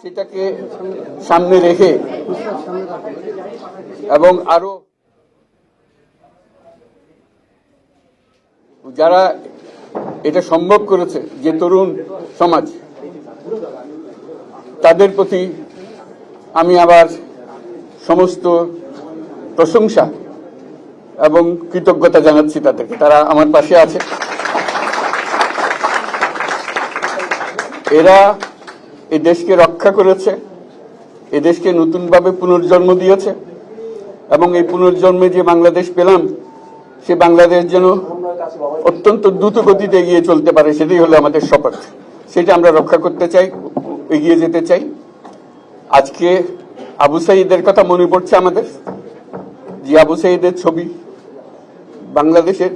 সেটাকে সামনে রেখে এবং আরো যারা এটা সম্ভব করেছে, যে তরুণ সমাজ, তাদের প্রতি আমি আবার সমস্ত প্রশংসা এবং কৃতজ্ঞতা জানাচ্ছি তাদেরকে। তারা আমার পাশে আছে। এরা এই দেশকে রক্ষা করেছে, এই দেশকে নতুনভাবে পুনর্জন্ম দিয়েছে এবং এই পুনর্জন্মে যে বাংলাদেশ পেলাম, সে বাংলাদেশ যেন অত্যন্ত দ্রুত গতিতে এগিয়ে চলতে পারে, সেটাই হলো আমাদের শপথ। সেটা আমরা রক্ষা করতে চাই, এগিয়ে যেতে চাই। আজকে আবু সাঈদের কথা মনে পড়ছে আমাদের, যে আবু সাঈদের ছবি বাংলাদেশের